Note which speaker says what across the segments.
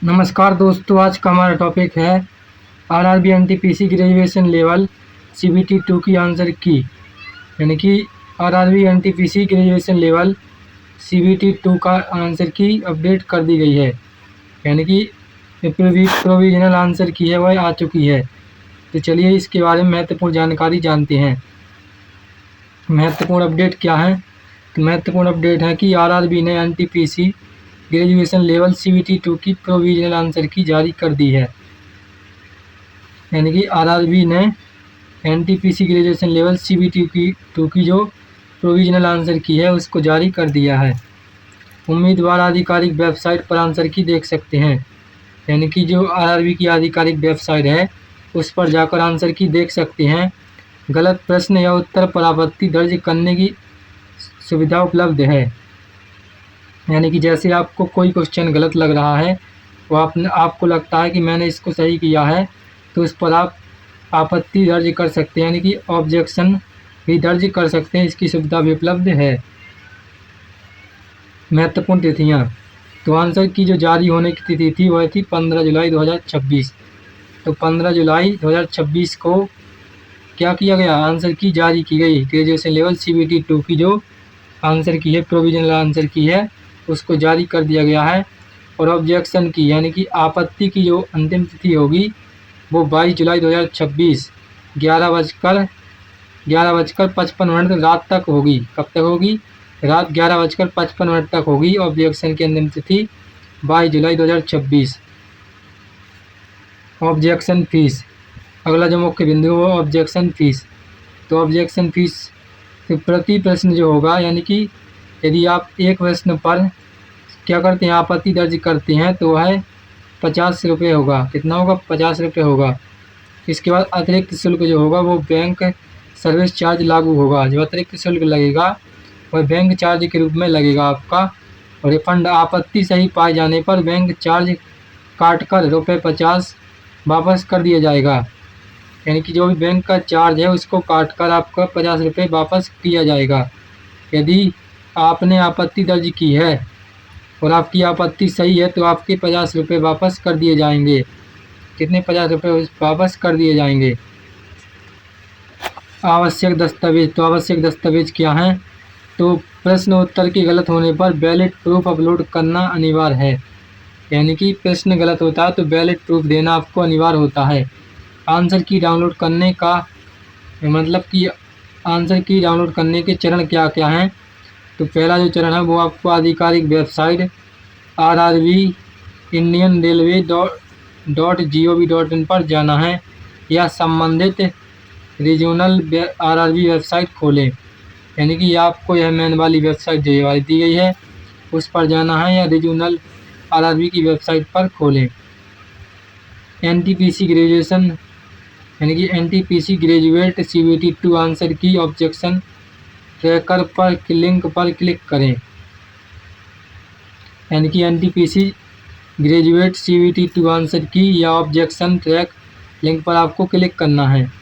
Speaker 1: नमस्कार दोस्तों, आज का हमारा टॉपिक है RRB NTPC graduation level CBT 2 की आंसर की। यानी कि RRB NTPC graduation level CBT 2 का आंसर की अपडेट कर दी गई है। यानी कि प्रोविजनल आंसर की है वह आ चुकी है। तो चलिए इसके बारे में महत्वपूर्ण जानकारी जानते हैं। महत्वपूर्ण अपडेट क्या है? तो महत्वपूर्ण अपडेट है कि आरआरबी ने एनटीपीसी ग्रेजुएशन लेवल सीबीटी 2 की प्रोविजनल आंसर की जारी कर दी है। यानी कि आरआरबी ने एनटीपीसी ग्रेजुएशन लेवल सीबीटी 2 की जो प्रोविजनल आंसर की है उसको जारी कर दिया है। उम्मीदवार आधिकारिक वेबसाइट पर आंसर की देख सकते हैं। यानी कि जो आरआरबी की आधिकारिक वेबसाइट है उस पर जाकर आंसर की देख सकते हैं। गलत प्रश्न या उत्तर पर आपत्ति दर्ज करने की सुविधा उपलब्ध है। यानी कि जैसे आपको कोई क्वेश्चन गलत लग रहा है, वो आपको लगता है कि मैंने इसको सही किया है, तो उस पर आप आपत्ति दर्ज कर सकते हैं। यानी कि ऑब्जेक्शन भी दर्ज कर सकते हैं। इसकी सुविधा भी उपलब्ध है। महत्वपूर्ण तिथियाँ, तो आंसर की जो जारी होने की तिथि थी वह थी 15 जुलाई 2026। तो 15 जुलाई 2026 को क्या किया गया? आंसर की जारी की गई। ग्रेजुएशन लेवल सीबीटी 2 की जो आंसर की है, प्रोविजनल आंसर की है, उसको जारी कर दिया गया है। और ऑब्जेक्शन की यानी कि आपत्ति की जो अंतिम तिथि होगी वो 22 जुलाई 2026 11:55 रात तक होगी। कब तक होगी? रात 11:55 तक होगी। ऑब्जेक्शन की अंतिम तिथि 22 जुलाई 2026। ऑब्जेक्शन फीस, अगला जो मुख्य बिंदु है वो ऑब्जेक्शन फीस। तो ऑब्जेक्शन फीस तो प्रति प्रश्न जो होगा, यानी कि यदि आप एक प्रश्न पर क्या करते हैं, आपत्ति दर्ज करते हैं, तो वह 50 रुपये होगा। कितना होगा? 50 रुपये होगा। इसके बाद अतिरिक्त शुल्क जो होगा वो बैंक सर्विस चार्ज लागू होगा। जो अतिरिक्त शुल्क लगेगा वह बैंक चार्ज के रूप में लगेगा आपका। और रिफंड आपत्ति सही पाए जाने पर बैंक चार्ज काट कर ₹50 वापस कर दिया जाएगा। यानी कि जो भी बैंक का चार्ज है उसको काट कर आपका 50 रुपये वापस किया जाएगा। यदि आपने आपत्ति दर्ज की है और आपकी आपत्ति सही है तो आपके 50 रुपये वापस कर दिए जाएंगे। कितने? 50 रुपये वापस कर दिए जाएंगे। आवश्यक दस्तावेज, तो आवश्यक दस्तावेज क्या हैं? तो प्रश्न उत्तर के गलत होने पर बैलेट प्रूफ अपलोड करना अनिवार्य है। यानी कि प्रश्न गलत होता है तो बैलेट प्रूफ देना आपको अनिवार्य होता है। आंसर की डाउनलोड करने का मतलब कि आंसर की डाउनलोड करने के चरण क्या क्या हैं? तो पहला जो चरण है वो आपको आधिकारिक website RRB Indian railway .gov.in पर जाना है या संबंधित रीजनल RRB वेबसाइट खोलें। यानी कि आपको यह मेन वाली वेबसाइट जो वाली दी गई है उस पर जाना है या रीजनल RRB की वेबसाइट पर खोलें। एनटीपीसी ग्रेजुएशन यानी कि एनटीपीसी ग्रेजुएट सीबीटी 2 आंसर की ऑब्जेक्शन ट्रैकर पर लिंक पर क्लिक करें। यानी कि एनटीपीसी ग्रेजुएट सीबीटी 2 आंसर की या ऑब्जेक्शन ट्रैक लिंक पर आपको क्लिक करना है।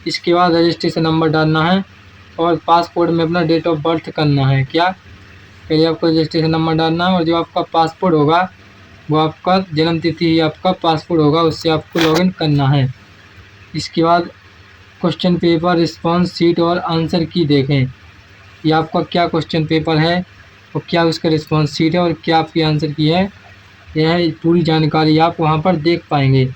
Speaker 1: इसके बाद रजिस्ट्रेशन नंबर डालना है और पासपोर्ट में अपना डेट ऑफ बर्थ करना है। क्या? पहले आपको रजिस्ट्रेशन नंबर डालना है और जो आपका पासपोर्ट होगा वो आपका जन्म तिथि ही आपका पासपोर्ट होगा, उससे आपको लॉगिन करना है। इसके बाद क्वेश्चन पेपर, रिस्पॉन्स शीट और आंसर की देखें। ये आपका क्या क्वेश्चन पेपर है और क्या उसका रिस्पॉन्स शीट है और क्या आपकी आंसर की है, यह पूरी जानकारी आप वहाँ पर देख पाएंगे।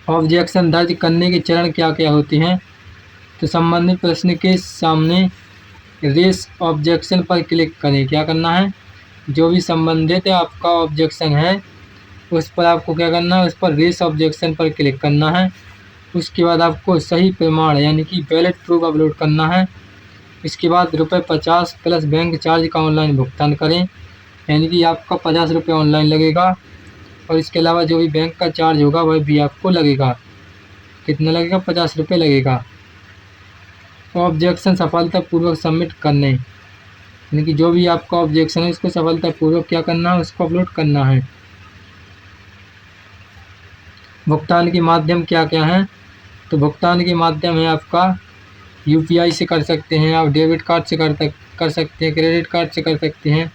Speaker 1: ऑब्जेक्शन दर्ज करने के चरण क्या क्या होते हैं? तो संबंधित प्रश्न के सामने रेस ऑब्जेक्शन पर क्लिक करें। क्या करना है? जो भी संबंधित आपका ऑब्जेक्शन है उस पर आपको क्या करना है? उस पर रेस ऑब्जेक्शन पर क्लिक करना है। उसके बाद आपको सही प्रमाण यानी कि बैलेट प्रूफ अपलोड करना है। इसके बाद ₹50 प्लस बैंक चार्ज का ऑनलाइन भुगतान करें। यानी कि आपका 50 रुपये ऑनलाइन लगेगा और इसके अलावा जो भी बैंक का चार्ज होगा वह भी आपको लगेगा। कितना लगेगा? 50 रुपये लगेगा। ऑब्जेक्शन सफलतापूर्वक सबमिट करने, यानी कि जो भी आपका ऑब्जेक्शन है उसको सफलतापूर्वक क्या करना है? उसको अपलोड करना है। भुगतान के माध्यम क्या क्या हैं? तो भुगतान के माध्यम है आपका UPI से कर सकते हैं, आप डेबिट कार्ड से कर सकते हैं, क्रेडिट कार्ड से कर सकते हैं,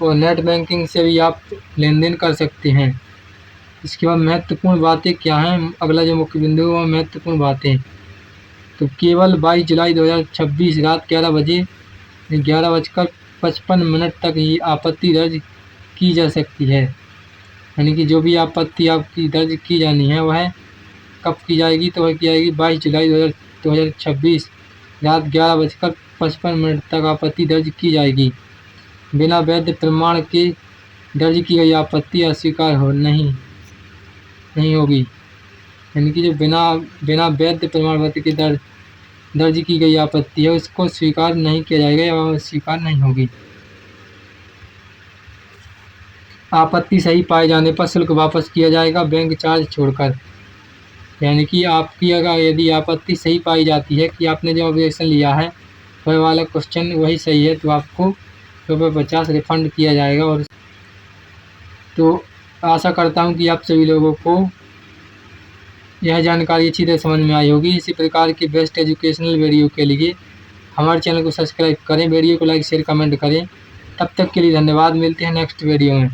Speaker 1: और नेट बैंकिंग से भी आप लेन देन कर सकते हैं। इसके बाद महत्वपूर्ण बातें क्या हैं, अगला जो मुख्य बिंदु है वो महत्वपूर्ण बातें। तो केवल 22 जुलाई 2026 रात 11 बजे 11:55 तक ही आपत्ति दर्ज की जा सकती है। यानी कि जो भी आपत्ति आपकी दर्ज की जानी है वह कब की जाएगी, तो वह की जाएगी 22 जुलाई 2026 रात 11:55 तक आपत्ति दर्ज की जाएगी। बिना वैध प्रमाण के दर्ज की गई आपत्ति अस्वीकार नहीं होगी। यानी कि जो बिना वैध प्रमाण पत्र के दर्ज की गई आपत्ति है उसको स्वीकार नहीं किया जाएगा या वह स्वीकार नहीं होगी। आपत्ति सही पाए जाने पर शुल्क वापस किया जाएगा बैंक चार्ज छोड़कर। यानी कि आपकी अगर यदि आपत्ति सही पाई जाती है कि आपने जो ऑब्जेक्शन लिया है वह वाला क्वेश्चन वही सही है तो आपको ₹50 रिफंड किया जाएगा। और तो आशा करता हूँ कि आप सभी लोगों को यह जानकारी अच्छी तरह समझ में आई होगी। इसी प्रकार की बेस्ट एजुकेशनल वीडियो के लिए हमारे चैनल को सब्सक्राइब करें, वीडियो को लाइक शेयर कमेंट करें। तब तक के लिए धन्यवाद, मिलते हैं नेक्स्ट वीडियो में।